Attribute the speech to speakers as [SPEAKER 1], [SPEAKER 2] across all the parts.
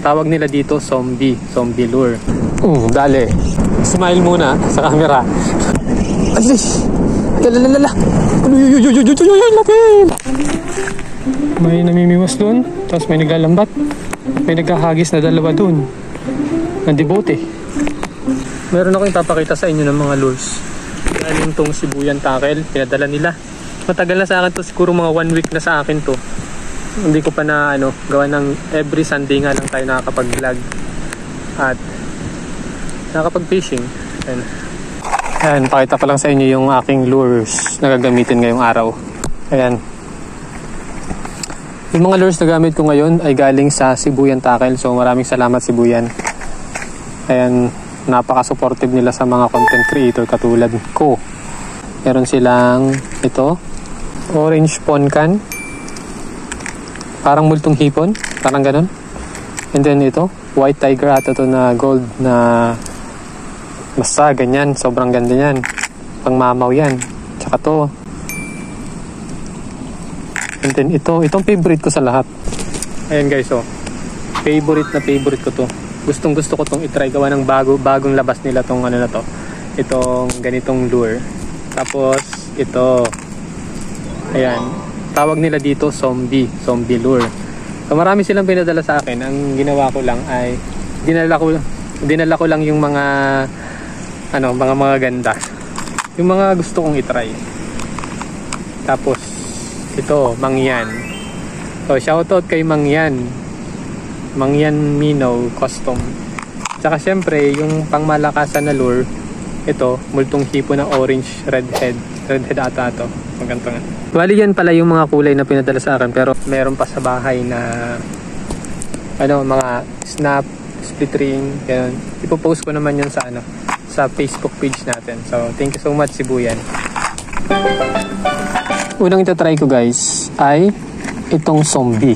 [SPEAKER 1] Tawag nila dito zombie lure. Dali. Smile muna sa camera. Alis! Lalalala! Lapil! May namimiwas doon, tapos may naglalambat. May nagkahagis na dalawa doon. Nandibote. Meron akong papakita sa inyo ng mga lures. Galing tong Sibuyan Tackle, pinadala nila. Matagal na sa akin to, siguro mga 1 week na sa akin to. Hindi ko pa na gawa ng every Sunday nga lang tayo nakakapag-vlog at nakakapag-fishing. Ayan, pakita ko lang sa inyo yung aking lures na gagamitin ngayong araw. Ayan. Yung mga lures na gamit ko ngayon ay galing sa Sibuyan Tackle. So maraming salamat Sibuyan. Ayan, napaka-supportive nila sa mga content creator katulad ko. Meron silang ito, orange poncan. Parang multong hipon, parang ganun. And then ito, white tiger ata to na gold na basta ganyan, sobrang ganda yan. Pangmamaw yan. Tsaka to. And then itong favorite ko sa lahat. Ayan guys, oh. Favorite ko to. Gustong gusto ko tong itry gawa ng bagong labas nila tong na to. Itong ganitong lure. Tapos ito. Ayan. Tawag nila dito zombie lure. So marami silang pinadala sa akin. Ang ginawa ko lang ay dinala ko lang yung mga mga ganda. Yung mga gusto kong i-try. Tapos ito, Mangyan. So shoutout kay Mangyan Mino Custom. Tsaka syempre yung pangmalakasan na lure, ito, multong hipo na orange redhead ata ito. Maganda nga. Bali yan pala yung mga kulay na pinadala sa akin, pero meron pa sa bahay na mga snap, split ring, ganun. Ipopost ko naman yun sa Facebook page natin. So thank you so much Sibuyan. Unang itatry ko guys ay itong zombie.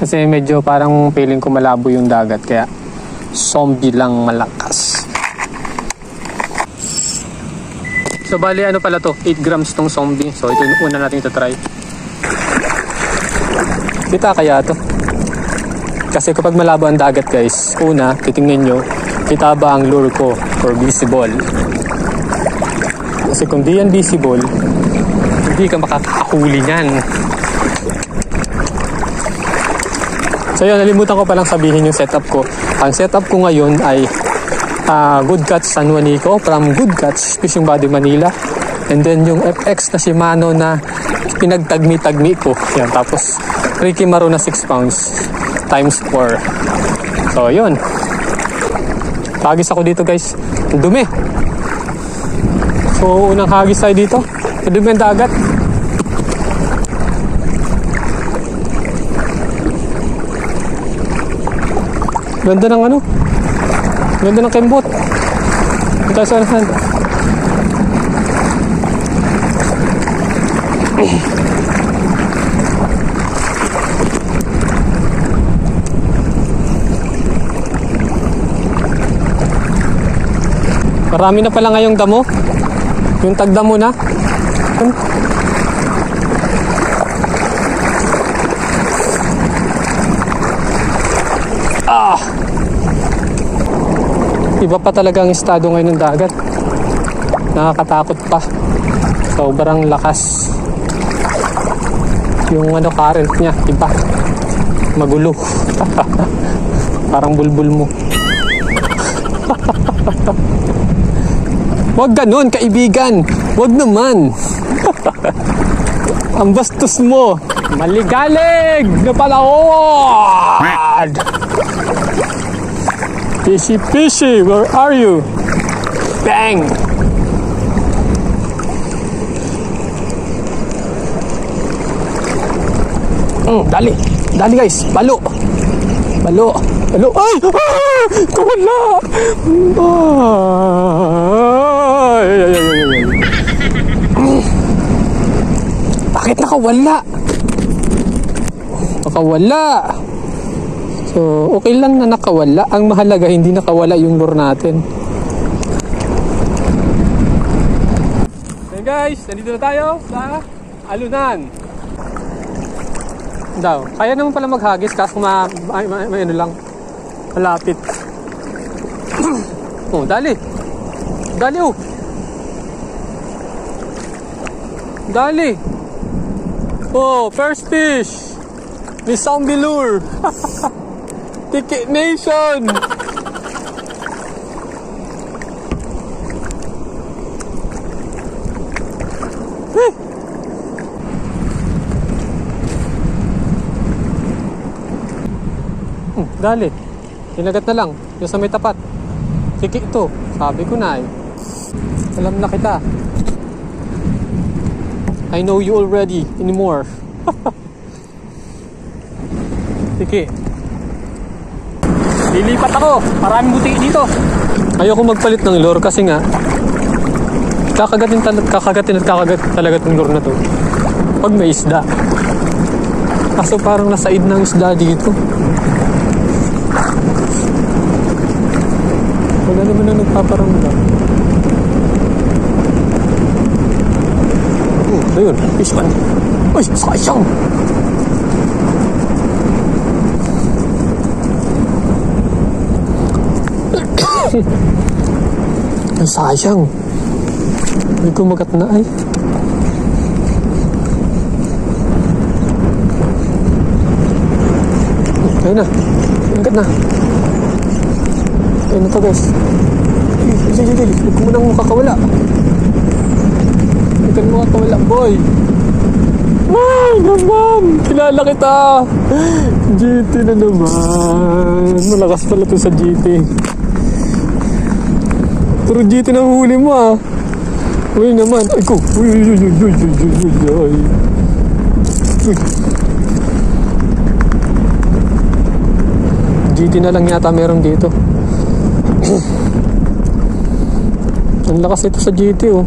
[SPEAKER 1] Kasi medyo parang feeling ko malabo yung dagat, kaya zombie lang malakas. So bali pala to, 8 grams tong zombie. So ito yung una natin itatry. Kita kaya to? Kasi kapag malabo ang dagat guys, una, titingnan nyo, kita ba ang lure ko or visible? Kasi kung di yan visible, hindi ka makakahuli niyan. So yun, nalimutan ko palang sabihin yung setup ko. Ang setup ko ngayon ay Good Catch San Juanico from Good Catch Fishing Body Manila. And then yung FX na Shimano na pinagtagmi-tagmi ko. Yan, tapos Ricky Maro na 6 pounds times 4. So yun. Hagis ako dito guys. Ang dumi. So unang hagis tayo dito. Ang dumi ang dagat. Ganda ng ganda ng kembot. Ito sa saan. Marami na pala ngayong damo. Yung tagdamo na. Iba pa talaga ang estado ngayon ng dagat. Nakakatakot pa. Sobrang lakas. Yung current niya, iba. Magulo. Parang bulbul mo. Wag ganun, kaibigan. Wag naman. Ang bastos mo. Maligalig na palawad. Fishy, where are you? Bang! Dali guys, balo. Ay! Kawala! Bakit nakawala? So, okay lang na nakawala. Ang mahalaga, hindi nakawala yung lure natin. Okay guys, nandito na tayo sa alunan. Kaya naman pala maghagis, kaso may lang. Malapit. Oh, dali. Dali, oh. Dali. Oh, first fish. Ni Zombie Lure. Tiki Nation. Dali. Tinagat na lang. Yung sa may tapat. Tiki ito. Sabi ko na eh. Alam na kita. I know you already anymore. Tiki. Lilipat ako. Maraming buti dito. Ayoko magpalit ng lure kasi nga kakagatin talaga itong lure na to pag may isda. Kaso parang nasaid ng isda dito. Wala naman na nagpaparamdam. Ayun, fish pan. Uy, sayang! Ay, sayang. May kumagat na ay. Ayun na. Kumagat na. Ayun na to, guys. Sige. Huwag mo nang makakawala. Huwag ka nang makakawala, boy. Ay, naman. Kilala kita. GT na naman. Malakas pala to sa GT. Puro GT na huli mo, ah. Uy naman. Ay ko. Uy. GT na lang yata meron dito. Ang lakas ito sa GT, oh.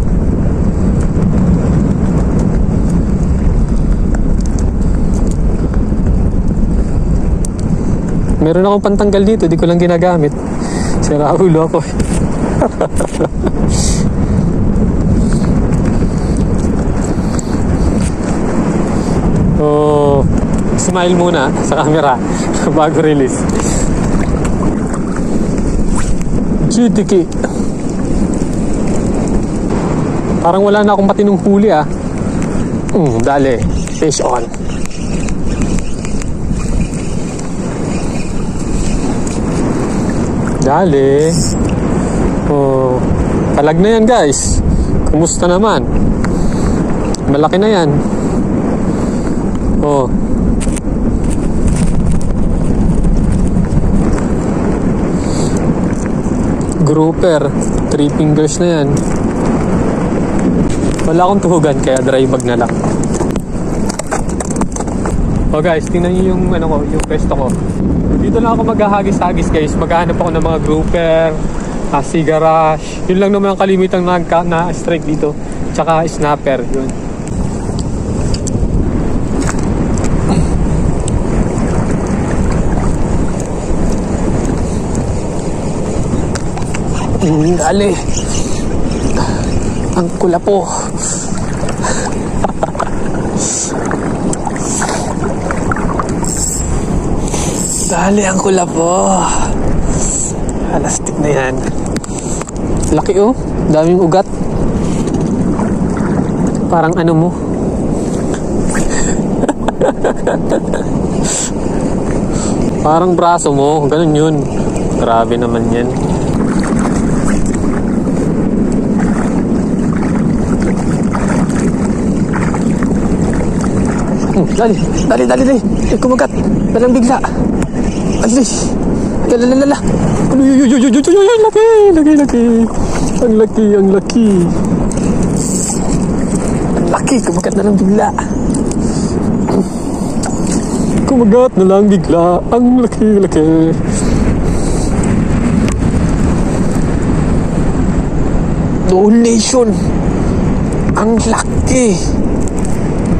[SPEAKER 1] Meron akong pantanggal dito, di ko lang ginagamit. Sira ulo ako. Oh, smile muna sa camera bago release. Chitiki. Parang wala na akong patinong huli, ah. Dali. Fish on. Dali. Oh, palag na yan, guys. Kumusta naman? Malaki na yan. Oh. Grouper. 3 fingers na yan. Wala akong tuhugan kaya dry bag na lang. Oh guys, tingnan niyo yung yung pwesto ko. Dito lang ako maghahagis-hagis, guys. Maghahanap ako ng mga grouper, sigarash. Yun lang naman ang kalimitang na-strike dito. Tsaka snapper, yun. Dali. Ang kulapo. Dali ang kulapo. Alastik na yan. Laki, oh. Daming ugat. Parang ano mo. Parang braso mo. Ganun yun. Grabe naman yan. Dali. Kumagat. Dalang bigla. Ay. Lala. Laki. Ang laki. Kumagat na lang bigla. Ang laki. Donation. Ang laki.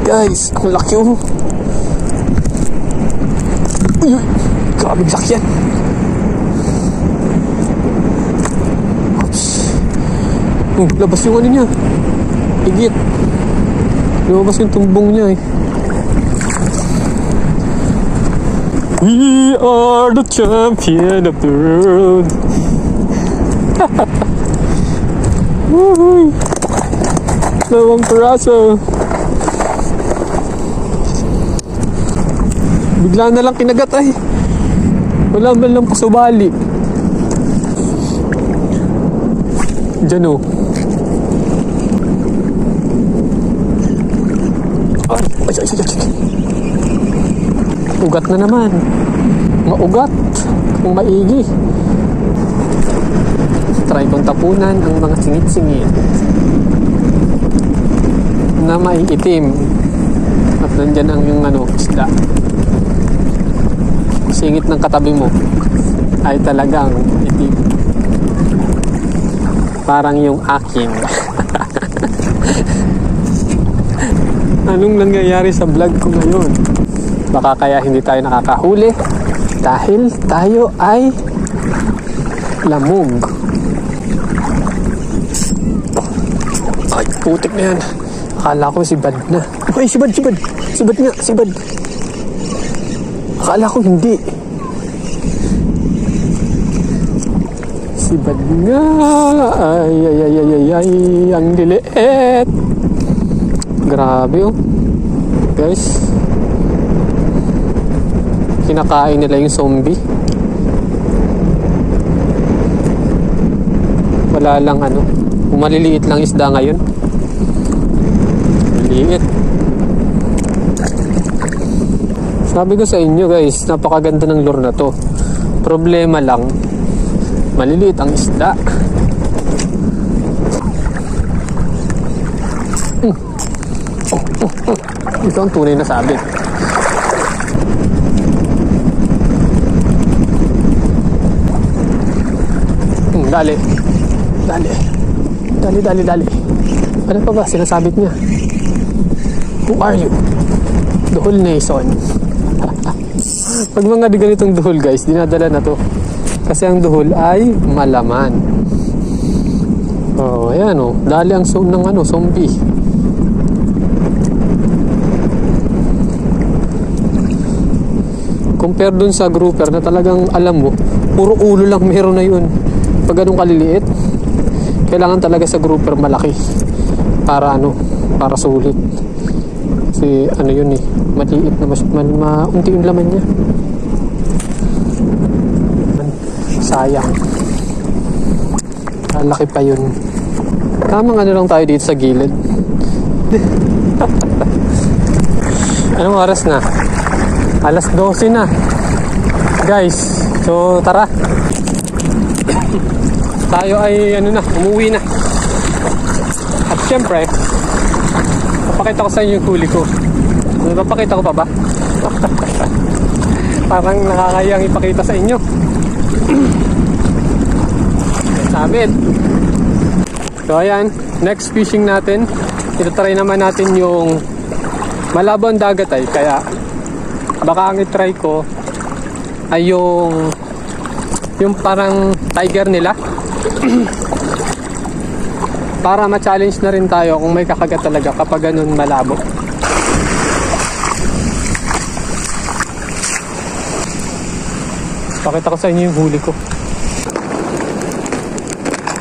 [SPEAKER 1] Guys, ang laki, oh. Uy, grabe laki yan. Oops. Labas yung ano niya. Higit. Lumabas yung tumbong niya, eh. We are the champion of the world. Woohoo! Dalawang piraso. Bigla na lang kinagat ay. Wala man lang pasubali. Diyan o. Ay. Ugat na naman. Maugat. Kung maigi. Try kong tapunan ang mga singit-singit na maiitim. At nandyan ang yung isda. Singit ng katabi mo ay talagang itim. Parang yung akin. Anong nangyayari sa vlog ko ngayon? Baka kaya hindi tayo nakakahuli dahil tayo ay lamog. Ay, putik na yan. Akala ko si Bad na. Ay, si Bad nga, si Bad. Akala ko hindi. Si Bad nga. Ay, ang liliit. Grabe oh. Guys. Kinakain nila yung zombie. Wala lang maliliit lang isda ngayon. Maliliit. Sabi ko sa inyo guys, napakaganda ng lure na to. Problema lang, maliliit ang isda. Ito ang tunay na sabit. Dali. Ano pa ba sinasabit niya? Who are you? Duhol Nation. Pag mga ganitong duhol guys, dinadala na to. Kasi ang duhol ay malaman. Oh, ayan oh. Dali ang zombie. Compare dun sa grouper na talagang alam mo, puro ulo lang meron na yun. Pag ganun kaliliit, kailangan talaga sa grouper malaki para para sulit. Kasi yun eh, maliit na unti yung laman niya. Sayang. Laki pa yun. Tamang lang tayo dito sa gilid. Anong oras na? Alas 12 na. Guys, so tara. Tayo ay umuwi na. At syempre, papakita ko sa inyo yung huli ko. Papakita ko pa ba? Parang nakakayang ipakita sa inyo. Sabit. So ayan, next fishing natin. Ito-try naman natin yung malabo ang dagat ay. Kaya baka ang itry ko ay yung parang tiger nila. Para ma-challenge na rin tayo kung may kakagat talaga kapag ganun malabo. Pakita ko sa inyo yung huli ko.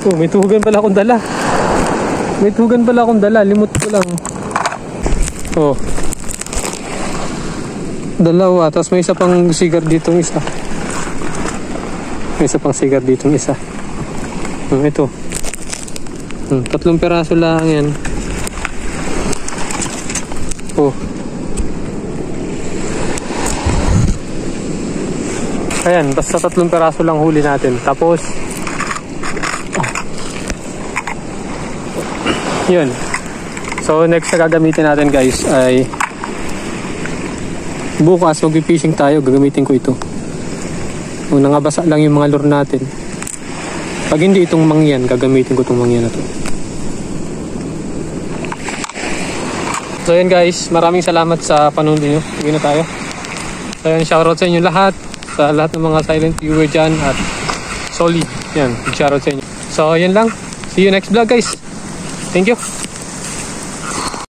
[SPEAKER 1] Oh, may tuhugan pala akong dala. Limot ko lang. Oh. Dalawa. Tapos may isa pang sigar ditong isa. Ito. 3 peraso lang yan. Oh. Ayan, basta 3 peraso lang huli natin. Tapos yun. So next na gagamitin natin guys ay bukas mag-fishing tayo. Gagamitin ko ito. Kung nangabasa lang yung mga lure natin. Pag hindi itong mangyan, gagamitin ko itong mangyan na to. So yan guys, maraming salamat sa panonood niyo. Uwi na tayo. So yan, shoutout sa inyo lahat. Sa lahat ng mga silent viewer dyan. At solid. Yan, shoutout sa inyo. So yan lang. See you next vlog guys. Thank you.